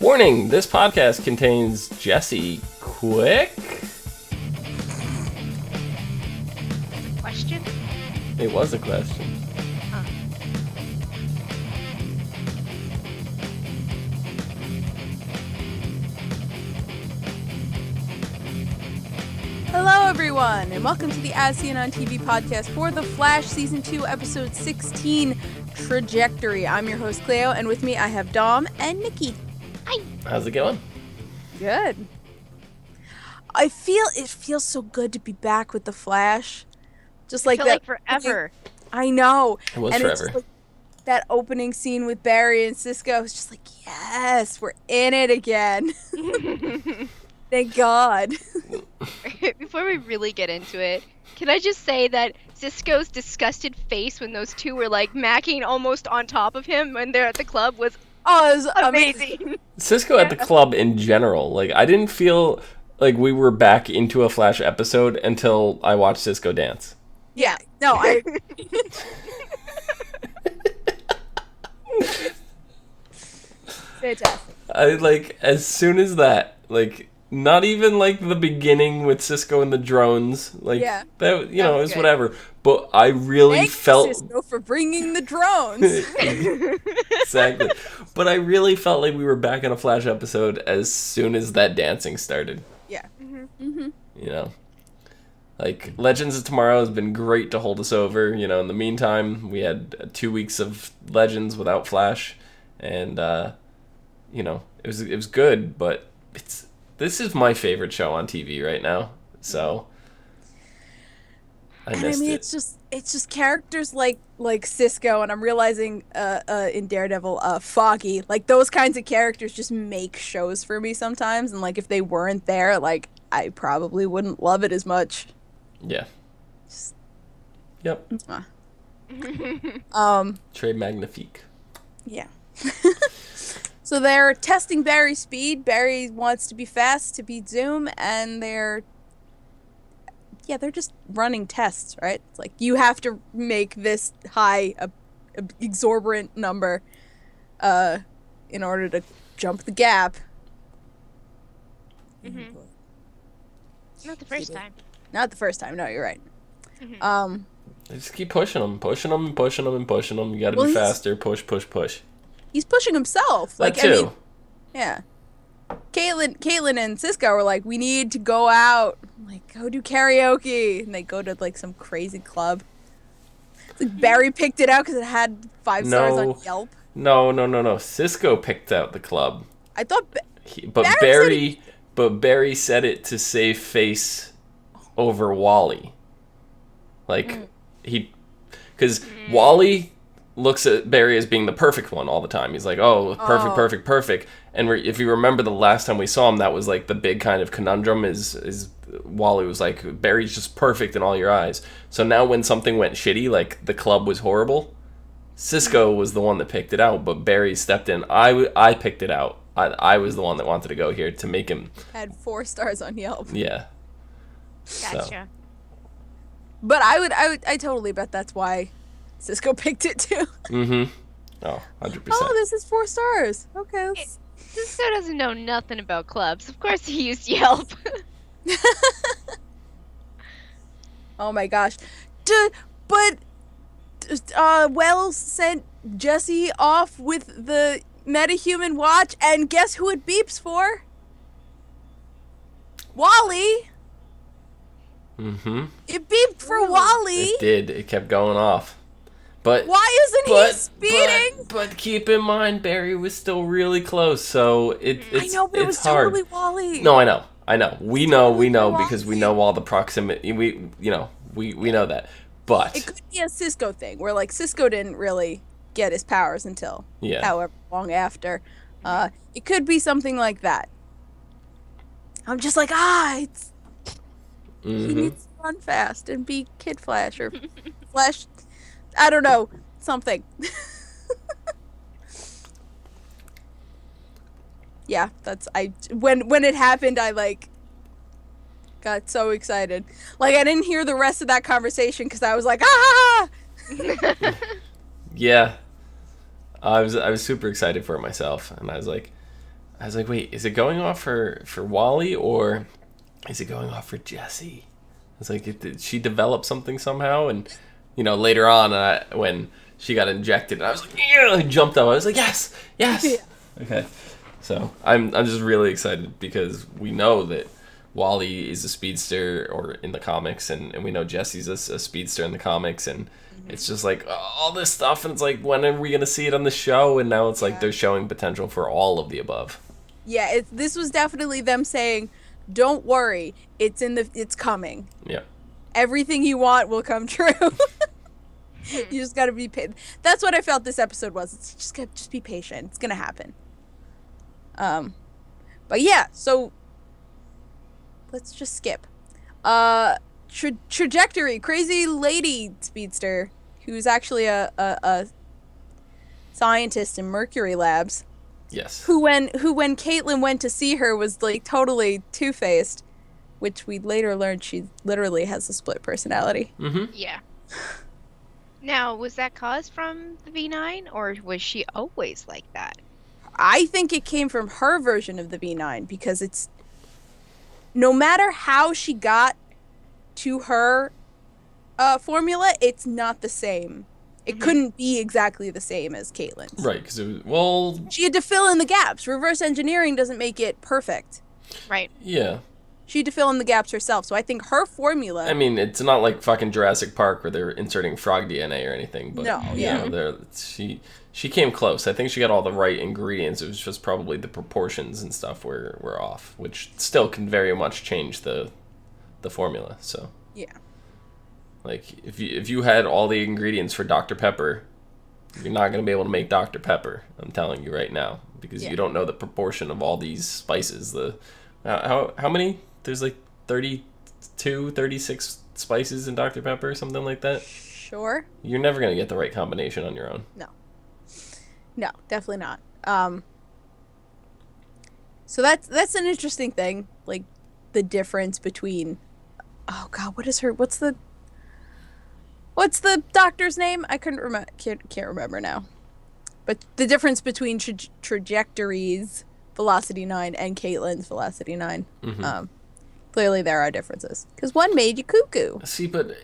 Warning, this podcast contains Jesse Quick. Question? It was a question. Hello, everyone, and welcome to the As-Seen on TV podcast for The Flash Season 2, Episode 16, Trajectory. I'm your host, Clio, and with me I have Dom and Nikki. Hi. How's it going? Good. It feels so good to be back with The Flash. Just like that. Like forever. I know. It was and forever. It's just like that opening scene with Barry and Cisco. It's just like, yes, we're in it again. Thank God. Before we really get into it, can I just say that Cisco's disgusted face when those two were like macking almost on top of him when they're at the club was it was amazing. Cisco at the club in general. Like, I didn't feel like we were back into a Flash episode until I watched Cisco dance. Yeah. No, I... Fantastic. As soon as that, not even the beginning with Cisco and the drones, Yeah. that, it was good. whatever. But I really Thank felt you, Cisco, for bringing the drones. exactly. But I really felt like we were back in a Flash episode as soon as that dancing started. Yeah. Legends of Tomorrow has been great to hold us over. In the meantime, we had 2 weeks of Legends without Flash, and it was good. But this is my favorite show on TV right now. So I missed it. It's just characters like Cisco, and I'm realizing in Daredevil, Foggy, like those kinds of characters just make shows for me sometimes, and if they weren't there, I probably wouldn't love it as much. Yeah. Yep. Trade Magnifique. Yeah. So they're testing Barry's speed. Barry wants to be fast to beat Zoom, and they're just running tests, right? It's like, you have to make this high, exorbitant number in order to jump the gap. Mm-hmm. Not the first time. Not the first time. No, you're right. Mm-hmm. They just keep pushing them. You gotta be faster. Push. He's pushing himself. That too. Yeah. Caitlin and Cisco were like, we need to go out, go do karaoke, and they go to some crazy club. It's like Barry picked it out because it had 5 stars on Yelp. No. Cisco picked out the club. I thought, but Barry said it to save face over Wally. Because Wally looks at Barry as being the perfect one all the time. He's like, oh, perfect. And if you remember the last time we saw him, that was the big kind of conundrum is Wally was like, Barry's just perfect in all your eyes. So now when something went shitty, the club was horrible, Cisco was the one that picked it out, but Barry stepped in. I picked it out. I was the one that wanted to go here to make him... Had 4 stars on Yelp. Yeah. Gotcha. So. But I totally bet that's why Cisco picked it too. Mm-hmm. Oh, 100%. Oh, this is 4 stars. Okay. Cisco doesn't know nothing about clubs. Of course he used Yelp. Oh my gosh. Wells sent Jesse off with the metahuman watch, and guess who it beeps for? Wally. Mm-hmm. It beeped for Wally. It did. It kept going off. But why isn't he speeding? But keep in mind, Barry was still really close, so it's I know, but it was hard. totally Wally. No, I know. We know because we Wally. know all the proximity. We know that. But It could be a Cisco thing, where Cisco didn't really get his powers until however long after. It could be something like that. I'm just like, it's... He needs to run fast and be Kid Flash or Flash. I don't know, something. Yeah, when it happened, I got so excited. I didn't hear the rest of that conversation because I was like, ah! Yeah. I was super excited for it myself, and I was like, I was like, wait, is it going off for Wally or is it going off for Jessie? I was like, did she develop something somehow? And, later on when she got injected, I was like, yeah, I jumped up. I was like, yes. Yeah. Okay. So I'm just really excited because we know that Wally is a speedster or in the comics, and we know Jessie's a speedster in the comics, and it's just like all this stuff, and it's like, when are we gonna see it on the show? And now it's like they're showing potential for all of the above. Yeah, this was definitely them saying, "Don't worry, it's coming. Yeah, everything you want will come true." You just gotta be patient. That's what I felt this episode was. It's just be patient. It's gonna happen. But yeah, so let's just skip. Trajectory, crazy lady speedster, who's actually a scientist in Mercury Labs. Yes. Who when Caitlin went to see her was like totally two-faced, which we later learned she literally has a split personality. Mm-hmm. Yeah. Now, was that caused from the V9, or was she always like that? I think it came from her version of the V9, because it's no matter how she got to her formula, it's not the same. It couldn't be exactly the same as Caitlin's. Right, because it was, she had to fill in the gaps. Reverse engineering doesn't make it perfect. Right. Yeah. She had to fill in the gaps herself. So I think her formula... I mean, it's not like fucking Jurassic Park where they're inserting frog DNA or anything. But, no, yeah. She came close. I think she got all the right ingredients. It was just probably the proportions and stuff were off, which still can very much change the formula. So yeah, like if you had all the ingredients for Dr. Pepper, you're not going to be able to make Dr. Pepper. I'm telling you right now, because you don't know the proportion of all these spices. How many? There's like 32, 36 spices in Dr. Pepper, something like that. Sure. You're never going to get the right combination on your own. No, definitely not. So that's an interesting thing, like the difference between, oh god, what's the doctor's name? I couldn't remember, can't remember now. But the difference between Trajectory's Velocity 9 and Caitlin's Velocity 9. Clearly there are differences, because one made you cuckoo. See, but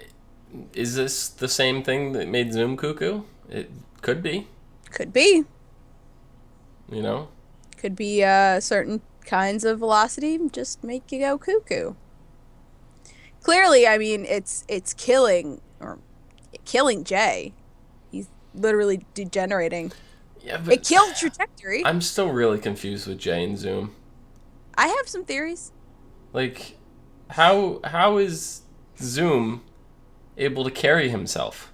is this the same thing that made Zoom cuckoo? It could be. Could be. Could be certain kinds of velocity just make you go cuckoo. Clearly, I mean, it's killing Jay. He's literally degenerating. Yeah, but it killed Trajectory. I'm still really confused with Jay and Zoom. I have some theories. Like, how is Zoom able to carry himself?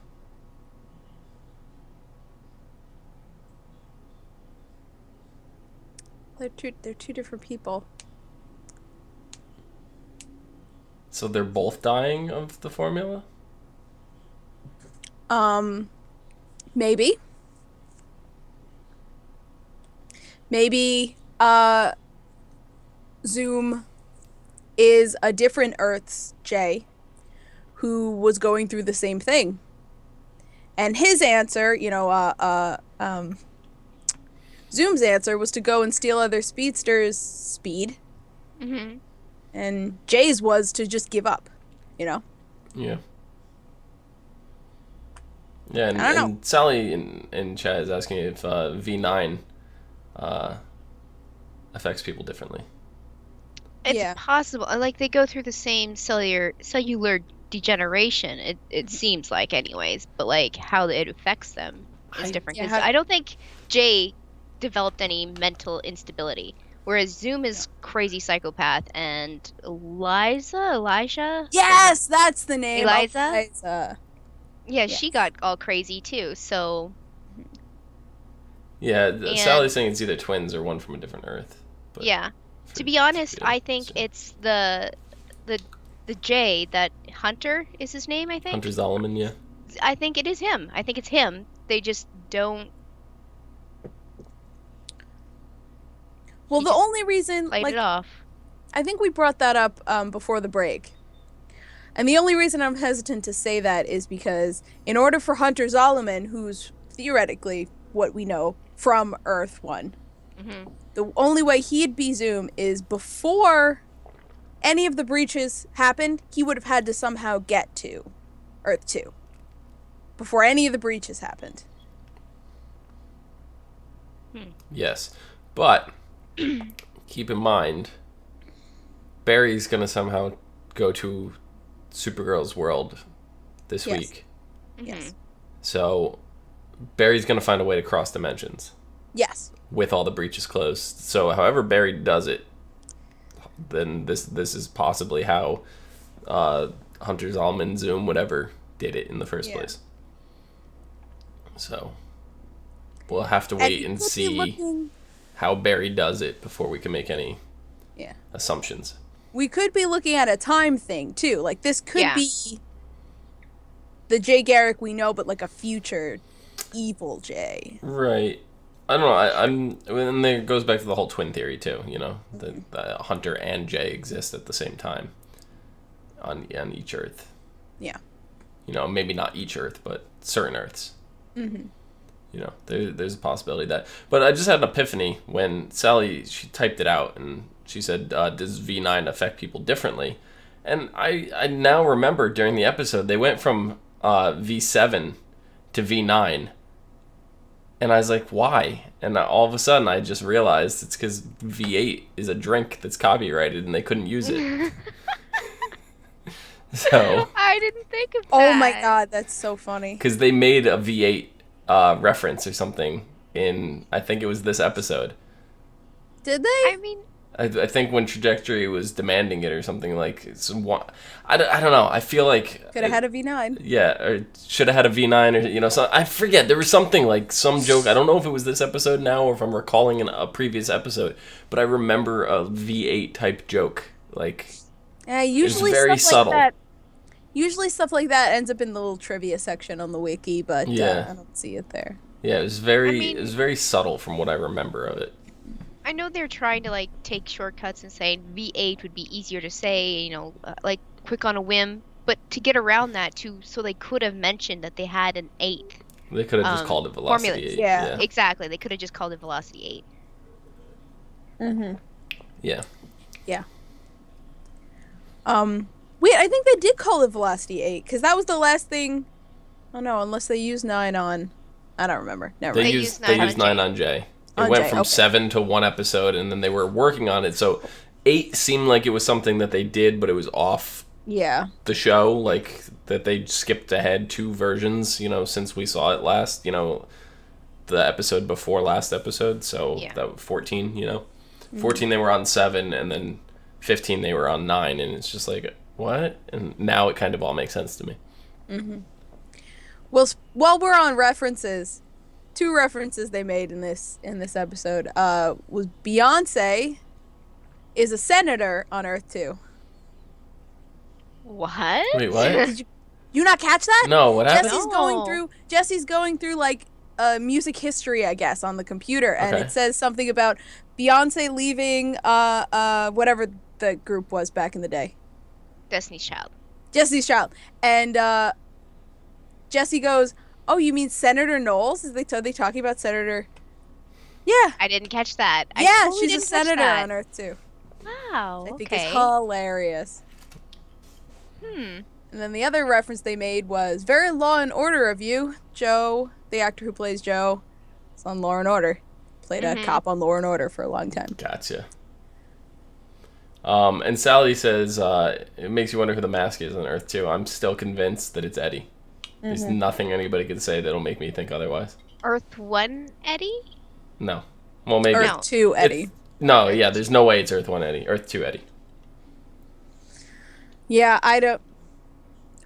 They're two different people. So they're both dying of the formula? Maybe. Maybe Zoom is a different Earth's Jay who was going through the same thing. And his answer, Zoom's answer was to go and steal other speedsters' speed. And Jay's was to just give up, Yeah. Yeah, and Sally in chat is asking if V9 affects people differently. It's possible. Like, they go through the same cellular degeneration, it seems like, anyways. But, like, how it affects them is different. Because I don't think Jay developed any mental instability, whereas Zoom is crazy psychopath, and Elijah? Yes, that's the name. Eliza? Yeah, she got all crazy too, so... Yeah, Sally's saying it's either twins or one from a different Earth. But yeah. To be honest, I think it's the J that Hunter is his name, I think. Hunter Zolomon, yeah. I think it is him. I think it's him. They just don't... Well, the only reason... Light it off. I think we brought that up before the break. And the only reason I'm hesitant to say that is because in order for Hunter Zolomon, who's theoretically what we know from Earth 1, Mm-hmm. The only way he'd be Zoom is before any of the breaches happened, he would have had to somehow get to Earth 2. Before any of the breaches happened. Yes. But keep in mind, Barry's going to somehow go to Supergirl's world this week. Yes. So Barry's going to find a way to cross dimensions. Yes. With all the breaches closed. So however Barry does it, then this is possibly how Hunter Zolman, Zoom, whatever, did it in the first place. So we'll have to wait and see how Barry does it before we can make any assumptions. We could be looking at a time thing, too. Like, this could be the Jay Garrick we know, but, like, a future evil Jay. Right. I don't know. And there goes back to the whole twin theory, too, you know? That Hunter and Jay exist at the same time on each Earth. Yeah. You know, maybe not each Earth, but certain Earths. Mm-hmm. You know, there's a possibility that. But I just had an epiphany when Sally, she typed it out, and she said, does V9 affect people differently? And I now remember during the episode, they went from V7 to V9. And I was like, why? And all of a sudden, I just realized it's because V8 is a drink that's copyrighted, and they couldn't use it. So I didn't think of that. Oh my god, that's so funny. Because they made a V8 reference or something in, I think it was this episode. Did they? I mean, I think when Trajectory was demanding it or something, like, I don't know. I feel like could have had a V9. Yeah, or should have had a V9, or, you know, so I forget. There was something, like, some joke. I don't know if it was this episode now or if I'm recalling a previous episode, but I remember a V8 type joke. Like, yeah, usually it's very stuff subtle. Like that. Usually stuff like that ends up in the little trivia section on the wiki, but I don't see it there. Yeah, it was very subtle from what I remember of it. I know they're trying to, like, take shortcuts and saying V8 would be easier to say, you know, like, quick on a whim. But to get around that, too, so they could have mentioned that they had an 8th. They could have just called it Velocity formula. 8. Yeah, exactly. They could have just called it Velocity 8. Mm-hmm. Yeah. Yeah. Wait, I think they did call it Velocity 8, because that was the last thing... Oh, no, unless they used 9 on... I don't remember. Never mind. They used 9 on Jay. It went from 7 to 1 episode, and then they were working on it. So 8 seemed like it was something that they did, but it was off the show. Like, that they skipped ahead 2 versions, you know, since we saw it last, you know, the episode before last episode. So that was 14, you know. 14 they were on 7, and then 15 they were on 9, and it's just like, what? And now it kind of all makes sense to me. Mm-hmm. Well, while we're on references... 2 references they made in this episode was Beyonce is a senator on Earth 2. What? Wait, what? Did you not catch that? No, what happened? Jesse's going through like music history, I guess, on the computer, and it says something about Beyonce leaving whatever the group was back in the day. Destiny's Child. And Jesse goes, "Oh, you mean Senator Knowles? Are they talking about Senator?" Yeah. I didn't catch that. Yeah, she's a senator on Earth too. Wow. I think it's hilarious. And then the other reference they made was very Law and Order of you, Joe, the actor who plays Joe. It's on Law and Order. Played a cop on Law and Order for a long time. Gotcha. And Sally says it makes you wonder who the mask is on Earth 2. I'm still convinced that it's Eddie. There's nothing anybody can say that'll make me think otherwise. Earth 1 Eddie? No. Well, maybe. Earth 2 Eddie. There's no way it's Earth 1 Eddie. Earth 2 Eddie. Yeah, I don't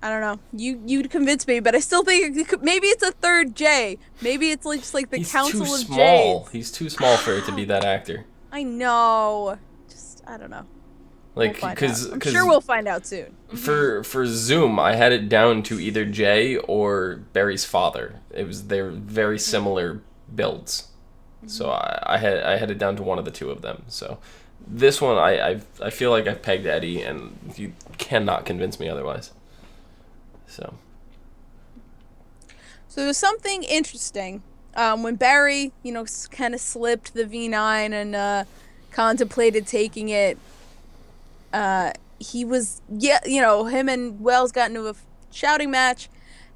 know. You'd convince me, but I still think maybe it's a third J. Maybe it's like just like the Council of J's. He's too small for it to be that actor. I know. Just I don't know. Like, because I'm sure we'll find out soon. For Zoom, I had it down to either Jay or Barry's father. They're very similar builds, so I had it down to one of the 2 of them. So this one, I feel like I've pegged Eddie, and you cannot convince me otherwise. So there's something interesting when Barry, kind of slipped the V9 and contemplated taking it, he was, him and Wells got into a shouting match,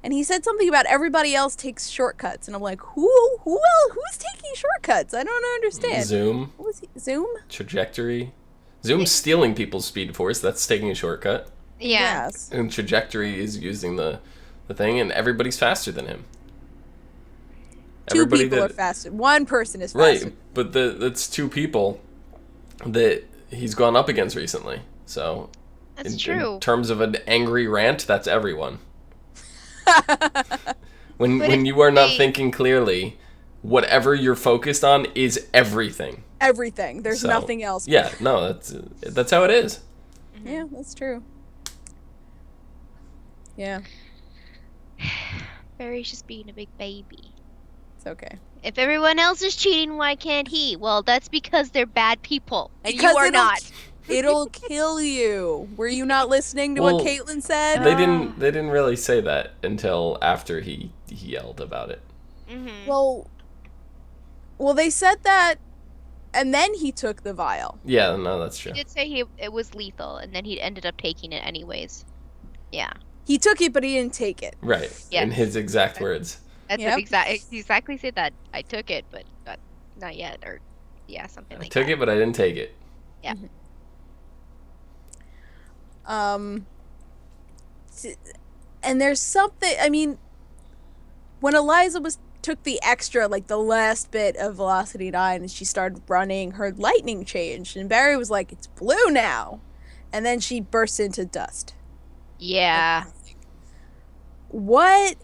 and he said something about everybody else takes shortcuts, and I'm like, who's taking shortcuts? I don't understand. Zoom. What was he? Zoom? Trajectory. Zoom's stealing people's speed force. That's taking a shortcut. Yeah. Yes. And trajectory is using the thing, and everybody's faster than him. Two people are faster. One person is faster. Right, but that's two people that he's gone up against recently. So, that's true. In terms of an angry rant, that's everyone. when you are not thinking clearly, whatever you're focused on is everything. Everything. There's nothing else. Yeah, no, that's how it is. Mm-hmm. Yeah, that's true. Yeah. Barry's just being a big baby. It's okay. If everyone else is cheating, why can't he? Well, that's because they're bad people, and because you are not. It'll kill you. Were you not listening to what Caitlin said? They didn't really say that until after he yelled about it. Mm-hmm. Well, they said that, and then he took the vial. Yeah, no, that's true. He did say it was lethal, and then he ended up taking it anyways. Yeah. He took it, but he didn't take it. Right. Yes. In his exact words. That's exactly said that. I took it, but not yet, or something like that. I took it, but I didn't take it. Yeah. And there's something. I mean, when Eliza took the extra, like the last bit of Velocity 9, and she started running, her lightning changed, and Barry was like, "It's blue now," and then she burst into dust. Yeah. What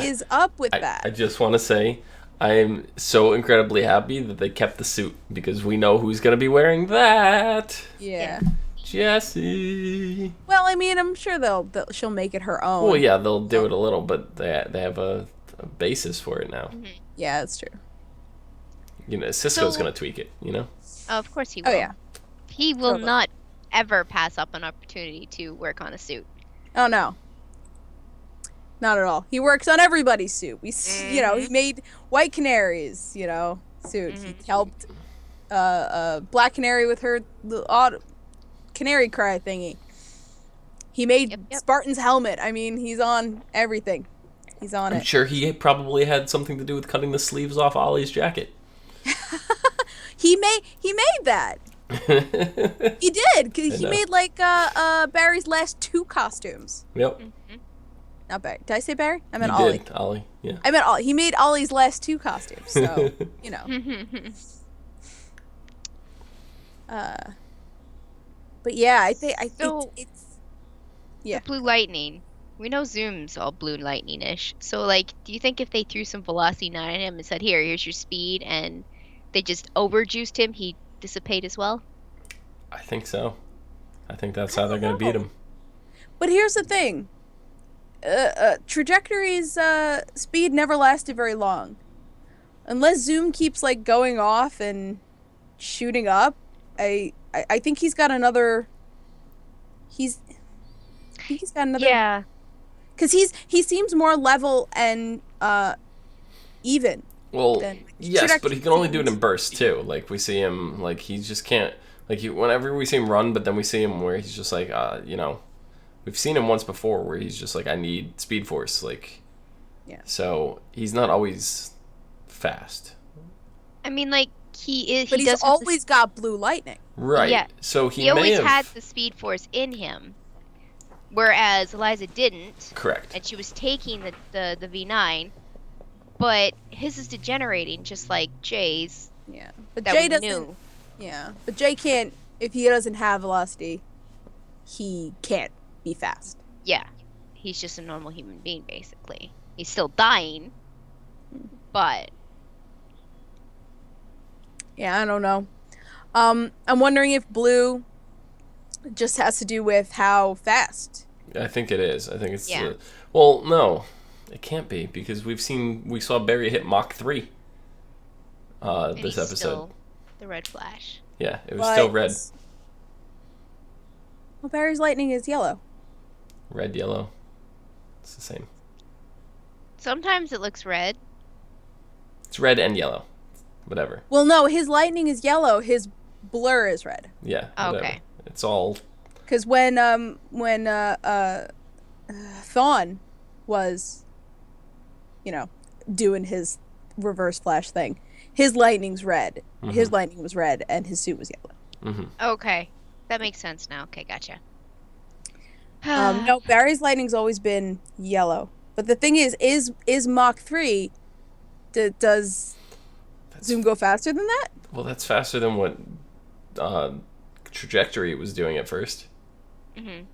is up with that? I just want to say, I am so incredibly happy that they kept the suit, because we know who's going to be wearing that. Yeah. Jessie. Well, I mean, I'm sure she'll make it her own. Well, yeah, they'll do it a little, but they have a basis for it now. Mm-hmm. Yeah, that's true. Cisco's going to tweak it, Oh, of course he will. Oh, yeah. He will not ever pass up an opportunity to work on a suit. Oh, no. Not at all. He works on everybody's suit. He made White Canary's, suit. Mm-hmm. He helped Black Canary with her canary cry thingy. He made Spartan's helmet. I mean, he's on everything. He's on it. I'm sure he probably had something to do with cutting the sleeves off Ollie's jacket. He made that. He did. He made Barry's last 2 costumes. Yep. Mm-hmm. Not Barry. Did I say Barry? I meant Ollie. Ollie, yeah. I meant Ollie. He made Ollie's last 2 costumes, so, But yeah, I think it's the blue lightning. We know Zoom's all blue lightning-ish. So, do you think if they threw some Velocity 9 at him and said, here's your speed, and they just overjuiced him, he'd dissipate as well? I think so. I think that's how they're going to beat him. But here's the thing. Trajectory's speed never lasted very long. Unless Zoom keeps, going off and shooting up, I think he's got another... He's got another... Yeah. Because he seems more level and even. Well, yes, but he can only do it in bursts too. We see him, he just can't. Whenever we see him run, but then we see him where he's just we've seen him once before where he's just I need speed force, Yeah. So he's not always fast. I mean, he is. But he's always got blue lightning. Right. Yeah. So he always had the speed force in him. Whereas Eliza didn't. Correct. And she was taking the V9, but his is degenerating just like Jay's. Yeah. But Jay doesn't. Yeah. But Jay can't, if he doesn't have velocity, he can't be fast. Yeah. He's just a normal human being, basically. He's still dying, but... Yeah, I don't know. I'm wondering if blue just has to do with how fast. I think it is. I think it's... Yeah. Well, no. It can't be, because we saw Barry hit Mach 3 this episode. Still the red flash. Yeah, it was still red. Well, Barry's lightning is yellow. Red, yellow. It's the same. Sometimes it looks red. It's red and yellow. Whatever. Well, no, his lightning is yellow. His blur is red. Yeah. Whatever. Okay. It's all. Because when Thawne was, doing his reverse flash thing, his lightning's red. Mm-hmm. His lightning was red, and his suit was yellow. Mm-hmm. Okay, that makes sense now. Okay, gotcha. No, Barry's lightning's always been yellow. But the thing is Mach 3, does Zoom go faster than that? Well, that's faster than what Trajectory was doing at first. Mm-hmm.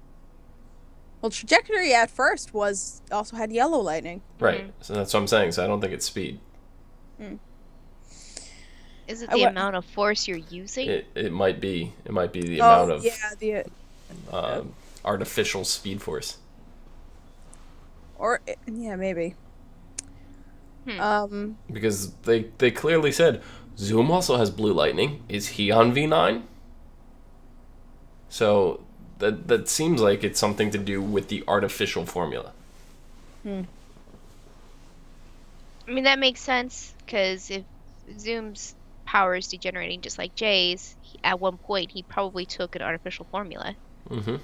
Well, Trajectory at first also had yellow lightning. Right. Mm-hmm. So that's what I'm saying. So I don't think it's speed. Is it the amount of force you're using? It might be. It might be the amount of artificial speed force. Or maybe. Because they clearly said Zoom also has blue lightning. Is he on V9? So that seems like it's something to do with the artificial formula. I mean, that makes sense, because if Zoom's power is degenerating just like Jay's, at one point he probably took an artificial formula. Mm-hmm.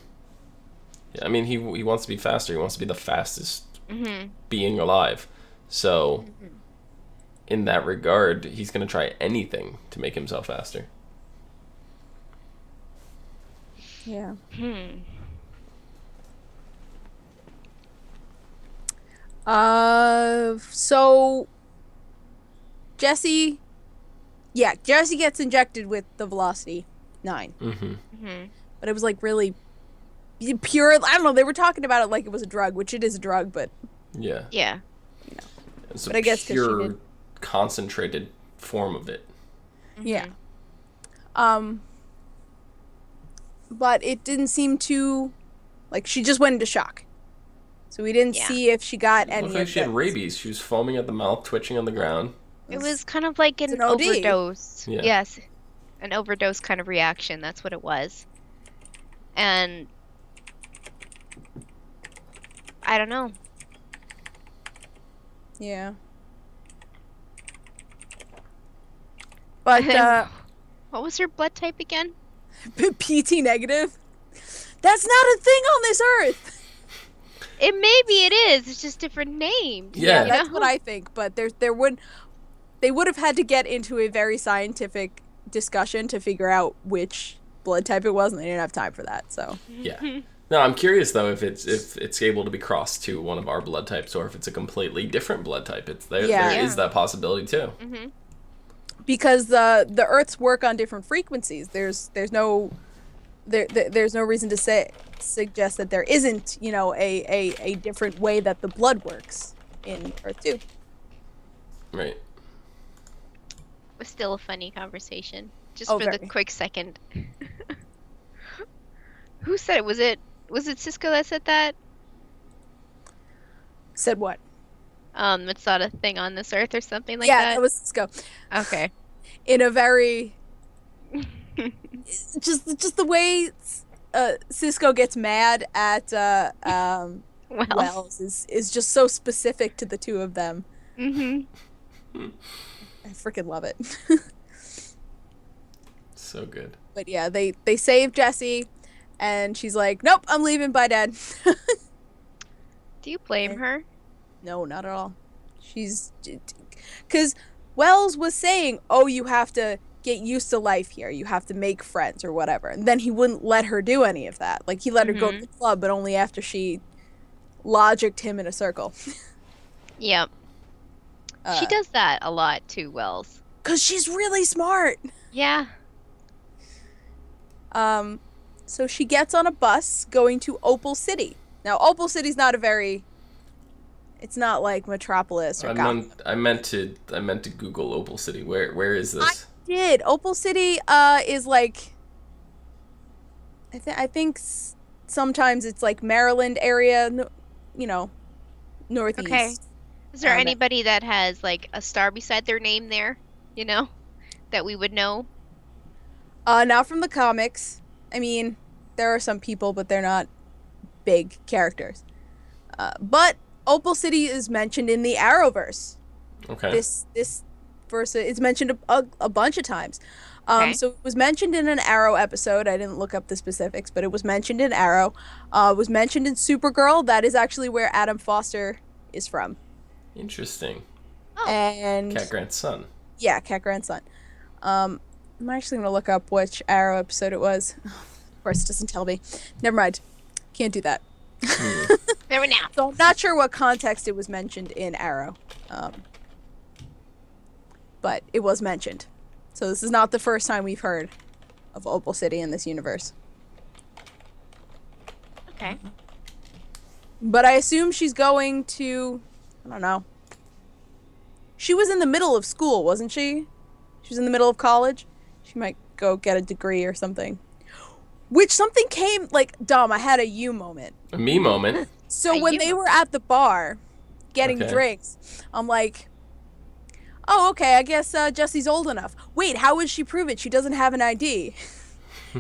Yeah, I mean, he wants to be faster. He wants to be the fastest being alive. So, in that regard, he's going to try anything to make himself faster. Yeah. So Jesse gets injected with the Velocity 9. But it was like really pure. I don't know. They were talking about it like it was a drug, which it is a drug, but yeah. It's but I guess pure concentrated form of it. Yeah. But it didn't seem to, like, she just went into shock. So we didn't see if she got any of like she had rabies. She was foaming at the mouth, twitching on the ground. It was kind of like an overdose. Yeah. Yes. An overdose kind of reaction. That's what it was. And I don't know. Yeah. But what was her blood type again? PT negative. That's not a thing on this earth. It maybe it is. It's just different names. Yeah, that's what I think. But they would have had to get into a very scientific discussion to figure out which blood type it was, and they didn't have time for that. So yeah. No, I'm curious though if it's able to be crossed to one of our blood types, or if it's a completely different blood type. There is that possibility too. Mm-hmm. Because the Earths work on different frequencies. There's no reason to suggest that there isn't, a different way that the blood works in Earth 2. Right. It was still a funny conversation. Just for the quick second. Who said it? Was it Cisco that said that? Said what? It's not a thing on this earth or something like that? Yeah, that was Cisco. Okay. In a very... just the way Cisco gets mad at Wells is just so specific to the two of them. Mm-hmm. I freaking love it. So good. But yeah, they save Jessie, and she's like, "Nope, I'm leaving. Bye, Dad." Do you blame her? No, not at all. She's... Because Wells was saying, "Oh, you have to get used to life here. You have to make friends or whatever." And then he wouldn't let her do any of that. Like, he let her go to the club, but only after she logicked him in a circle. Yep. She does that a lot too, Wells. 'Cause she's really smart. Yeah. So she gets on a bus going to Opal City. Now, Opal City's not it's not like Metropolis or Gotham. I meant to Google Opal City. Where is this? I did. Opal City is like, I think sometimes it's like Maryland area, northeast. Okay. Is there anybody that has like a star beside their name there, that we would know? Not from the comics. I mean, there are some people, but they're not big characters. But Opal City is mentioned in the Arrowverse. Okay. This versus it's mentioned a bunch of times. Okay. So it was mentioned in an Arrow episode. I didn't look up the specifics, but it was mentioned in Arrow. It was mentioned in Supergirl. That is actually where Adam Foster is from. Interesting. Oh. And Cat Grant's son. Yeah, Cat Grant's son. I'm actually gonna look up which Arrow episode it was. Of course, it doesn't tell me. Never mind. Can't do that. There we now. So I'm not sure what context it was mentioned in Arrow. But it was mentioned. So this is not the first time we've heard of Opal City in this universe. Okay. But I assume she's going to... I don't know. She was in the middle of school, wasn't she? She was in the middle of college. She might go get a degree or something. Which something came... Like, Dom, I had a you moment. A me moment? So when they were at the bar getting drinks, I'm like... Oh, okay, I guess Jesse's old enough. Wait, how would she prove it? She doesn't have an ID.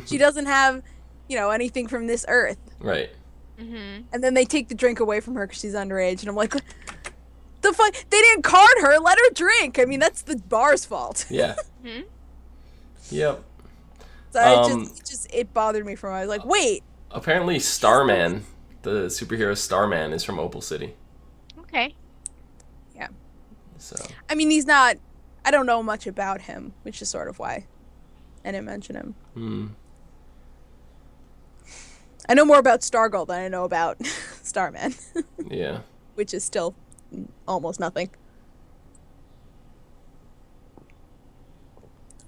She doesn't have, anything from this earth. Right. Mm-hmm. And then they take the drink away from her because she's underage. And I'm like, the fuck? They didn't card her. Let her drink. I mean, that's the bar's fault. Yeah. Mm-hmm. Yep. So it bothered me I was like, wait. Apparently Starman, the superhero Starman, is from Opal City. Okay. Yeah. So. I mean, he's not... I don't know much about him, which is sort of why I didn't mention him. Hmm. I know more about Stargirl than I know about Starman. Yeah. Which is still almost nothing.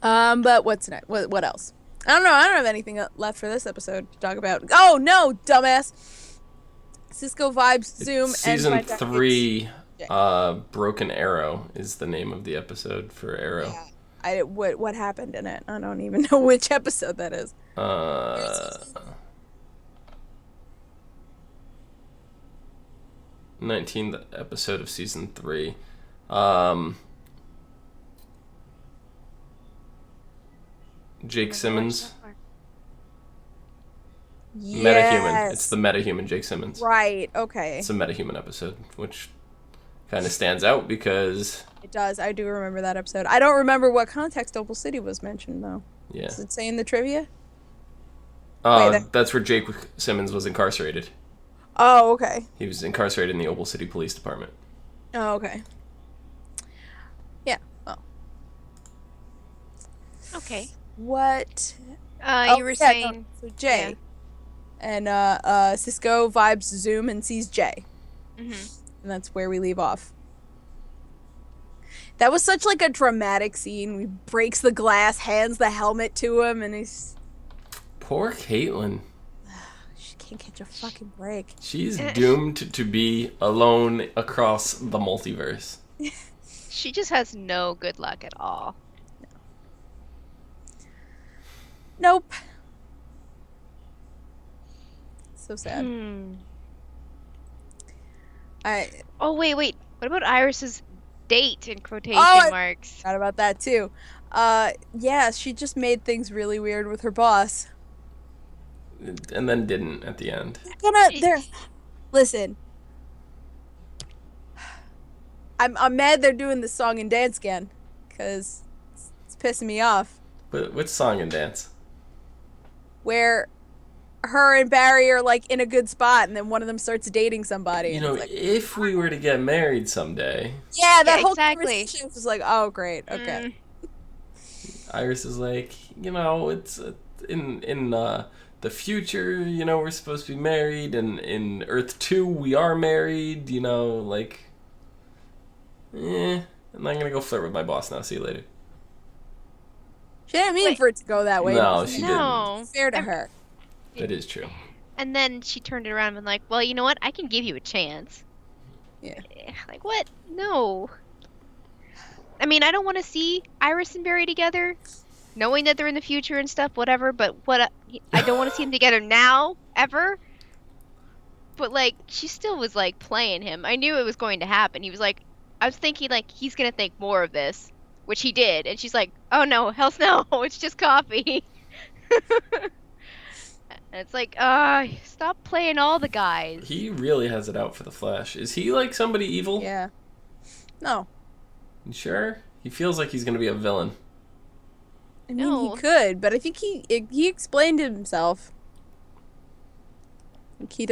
But what's next? What else? I don't know. I don't have anything left for this episode to talk about. Oh, no, dumbass. Cisco Vibes, Zoom, Season 3, Broken Arrow is the name of the episode for Arrow. Yeah. What happened in it? I don't even know which episode that is. 19th episode of Season 3. Jake Simmons. Yes. Metahuman. It's the metahuman Jake Simmons. Right, okay. It's a metahuman episode, which kind of stands out because... It does. I do remember that episode. I don't remember what context Opal City was mentioned, though. Yeah. Does it say in the trivia? That's where Jake Simmons was incarcerated. Oh, okay. He was incarcerated in the Opal City Police Department. Oh, okay. Yeah, well. Okay. What? You were saying... So Jay. Yeah. And Cisco vibes Zoom and sees Jay. Mm-hmm. And that's where we leave off. That was such like a dramatic scene. He breaks the glass, hands the helmet to him, and he's... Poor Caitlin. She can't catch a fucking break. She's doomed to be alone across the multiverse. She just has no good luck at all. Nope. So sad. Oh, wait. What about Iris's date in quotation marks? I forgot about that too. Yeah, she just made things really weird with her boss. And then didn't at the end. Listen. I'm mad they're doing the song and dance again, because it's pissing me off. But which song and dance? Where her and Barry are like in a good spot, and then one of them starts dating somebody. If we were to get married someday. Yeah, that whole conversation was like, oh great, okay. Iris is like, it's in the future, we're supposed to be married, and in Earth 2 we are married, I'm gonna go flirt with my boss now. See you later. She didn't mean for it to go that way. No, she didn't. Fair to her. It is true. And then she turned it around and been like, well, you know what? I can give you a chance. Yeah. Like, what? No. I mean, I don't want to see Iris and Barry together, knowing that they're in the future and stuff, whatever, but I don't want to see them together now, ever. But, she still was, playing him. I knew it was going to happen. He was I was thinking, he's going to think more of this, which he did. And she's like, oh, no, hell no, it's just coffee. And it's stop playing all the guys. He really has it out for the Flash. Is he, somebody evil? Yeah. No. You sure? He feels like he's going to be a villain. I mean, he could, but I think he explained himself. He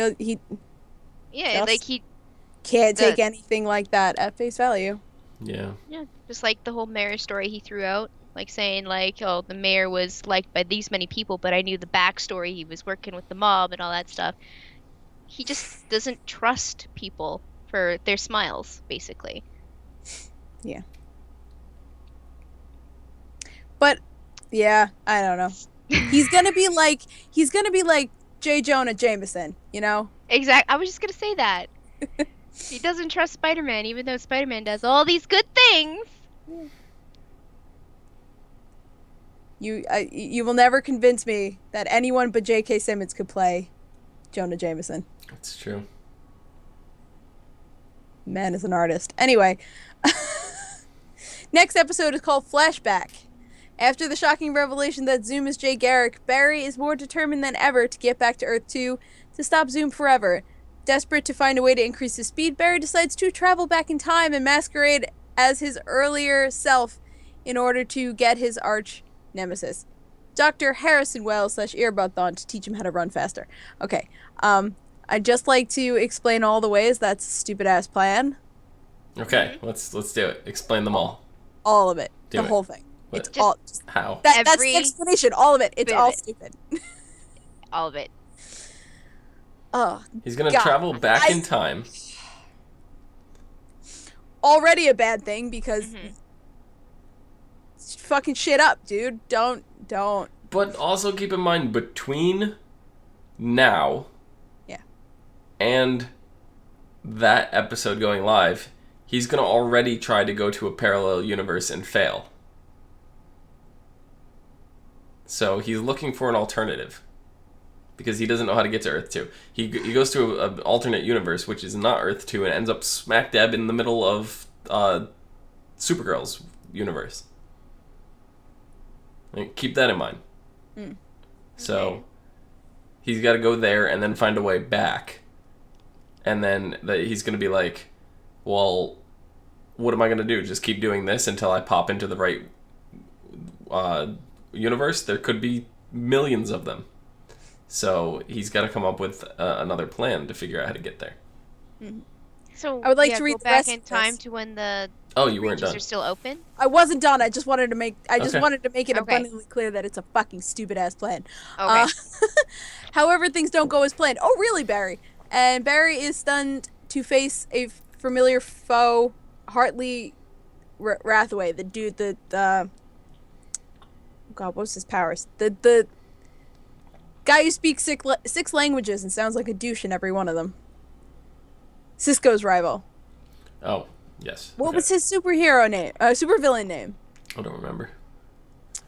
can't take anything like that at face value. Yeah. Yeah, just like the whole mayor story he threw out, like saying like, oh, the mayor was liked by these many people, but I knew the backstory. He was working with the mob and all that stuff. He just doesn't trust people for their smiles, basically. Yeah. But yeah, I don't know. He's gonna be like J. Jonah Jameson, you know? Exactly. I was just gonna say that. He doesn't trust Spider-Man, even though Spider-Man does all these good things. You will never convince me that anyone but J.K. Simmons could play Jonah Jameson. That's true. Man is an artist. Anyway, next episode is called Flashback. After the shocking revelation that Zoom is Jay Garrick, Barry is more determined than ever to get back to Earth 2 to stop Zoom forever. Desperate to find a way to increase his speed, Barry decides to travel back in time and masquerade as his earlier self in order to get his arch nemesis, Dr. Harrison Wells / Earbud to teach him how to run faster. Okay, I'd just like to explain all the ways that's a stupid-ass plan. Okay, let's do it. Explain them all. All of it. The whole thing. What? It's all... How? That's the explanation. All of it. It's all stupid. All of it. Oh, he's gonna travel back in time. Already a bad thing because fucking shit up, dude. Don't. But also keep in mind, between now and that episode going live, he's gonna already try to go to a parallel universe and fail. So he's looking for an alternative. Because he doesn't know how to get to Earth 2. He goes to an alternate universe, which is not Earth 2, and ends up smack dab in the middle of Supergirl's universe. Like, keep that in mind. So, he's got to go there and then find a way back. And then he's going to be like, well, what am I going to do? Just keep doing this until I pop into the right universe? There could be millions of them. So he's got to come up with another plan to figure out how to get there. So I would like to read go the back rest in of time this. to when the you weren't breaches done. are still open. I wasn't done. I just wanted to make it Okay. abundantly clear that it's a fucking stupid ass plan. Okay. However, things don't go as planned. Oh, really, Barry? And Barry is stunned to face a familiar foe, Hartley Rathaway, the dude that God, what's his powers? The guy who speaks 6 languages and sounds like a douche in every one of them. Cisco's rival. Oh, yes. What was his superhero name? Supervillain name? I don't remember.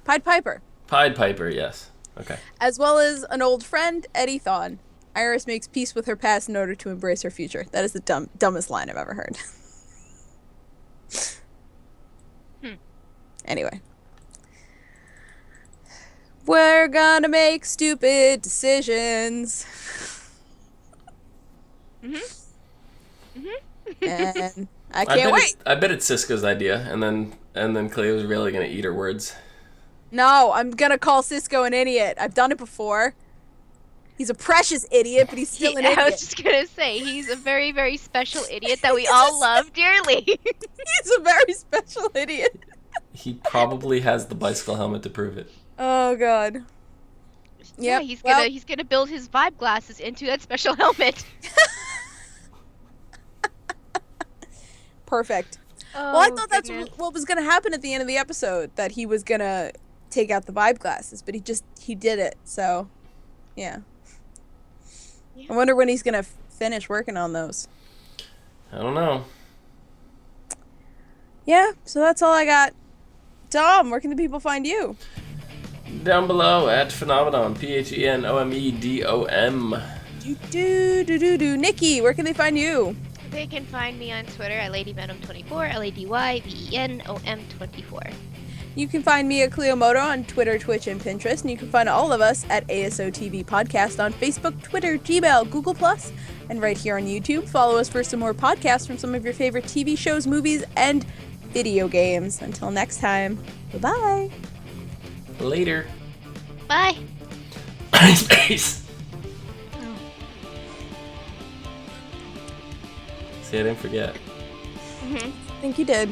Pied Piper. Pied Piper, yes. Okay. As well as an old friend, Eddie Thawne. Iris makes peace with her past in order to embrace her future. That is the dumbest line I've ever heard. Anyway. We're gonna make stupid decisions. And I can't wait. I bet it's Cisco's idea, and then Cleo's really gonna eat her words. No, I'm gonna call Cisco an idiot. I've done it before. He's a precious idiot, but he's still an idiot. I was just gonna say, he's a very, very special idiot that we all love dearly. He's a very special idiot. He probably has the bicycle helmet to prove it. Oh god. Yeah, he's gonna build his vibe glasses into that special helmet. Perfect. Well, I thought that's what was gonna happen at the end of the episode, that he was gonna take out the vibe glasses, but he did it. So, yeah. I wonder when he's gonna finish working on those. I don't know. Yeah, so that's all I got. Dom, where can the people find you? Down below at Phenomenon, PHENOMEDOM. Nikki, where can they find you? They can find me on Twitter at LadyVenom24, LadyVenom24. You can find me at Cleomoto on Twitter, Twitch, and Pinterest, and you can find all of us at ASOTV Podcast on Facebook, Twitter, Gmail, Google+, and right here on YouTube. Follow us for some more podcasts from some of your favorite TV shows, movies, and video games. Until next time, bye-bye. Later. Bye. Space. Oh. See, I didn't forget. I think you did.